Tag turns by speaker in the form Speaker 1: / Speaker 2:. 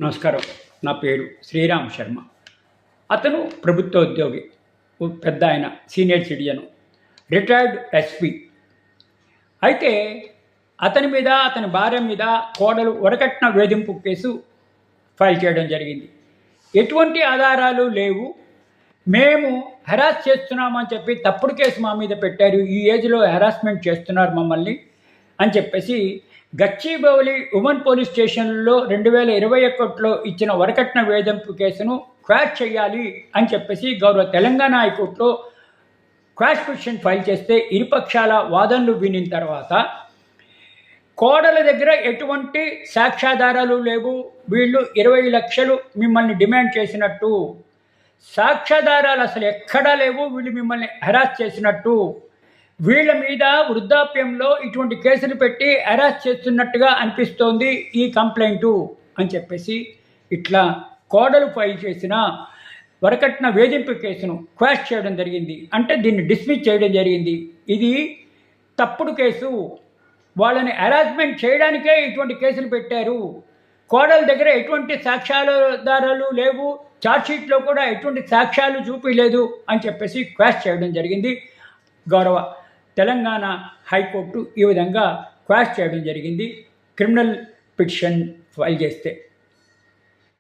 Speaker 1: నమస్కారం. నా పేరు శ్రీరామ్ శర్మ. అతను ప్రభుత్వ ఉద్యోగి, పెద్ద ఆయన, సీనియర్ సిటిజను, రిటైర్డ్ ఎస్పీ. అయితే అతని మీద, అతని భార్య మీద కోడలు వరకట్న వేధింపు కేసు ఫైల్ చేయడం జరిగింది. ఎటువంటి ఆధారాలు లేవు, మేము హెరాస్ చేస్తున్నామని చెప్పి తప్పుడు కేసు మా మీద పెట్టారు, ఈ ఏజ్లో హెరాస్మెంట్ చేస్తున్నారు మమ్మల్ని అని చెప్పేసి గచ్చిబౌలి ఉమెన్ పోలీస్ స్టేషన్లో 2021లో ఇచ్చిన వరకట్న వేధింపు కేసును క్వాష్ చేయాలి అని చెప్పేసి గౌరవ తెలంగాణ హైకోర్టులో క్వాష్ పిటిషన్ ఫైల్ చేస్తే ఇరుపక్షాల వాదనలు వినిన తర్వాత కోడల దగ్గర ఎటువంటి సాక్ష్యాధారాలు లేవు, వీళ్ళు 20 లక్షలు మిమ్మల్ని డిమాండ్ చేసినట్టు, సాక్ష్యాధారాలు అసలు ఎక్కడా లేవు, వీళ్ళు మిమ్మల్ని హెరాస్ చేసినట్టు, వీళ్ళ మీద వృద్ధాప్యంలో ఇటువంటి కేసులు పెట్టి అరెస్ట్ చేస్తున్నట్టుగా అనిపిస్తోంది ఈ కంప్లైంటు అని చెప్పేసి ఇట్లా కోడలు ఫైల్ చేసిన వరకట్న వేధింపు కేసును క్వాష్ చేయడం జరిగింది. అంటే దీన్ని డిస్మిస్ చేయడం జరిగింది. ఇది తప్పుడు కేసు, వాళ్ళని హెరాస్మెంట్ చేయడానికే ఇటువంటి కేసులు పెట్టారు, కోడల దగ్గర ఎటువంటి సాక్ష్యాధారాలు లేవు, ఛార్జ్షీట్లో కూడా ఎటువంటి సాక్ష్యాలు చూపించలేదు అని చెప్పేసి క్వాష్ చేయడం జరిగింది. గౌరవ తెలంగాణ హైకోర్టు ఈ విధంగా క్వాష్ చేయడం జరిగింది క్రిమినల్ పిటిషన్ ఫైల్ చేస్తే.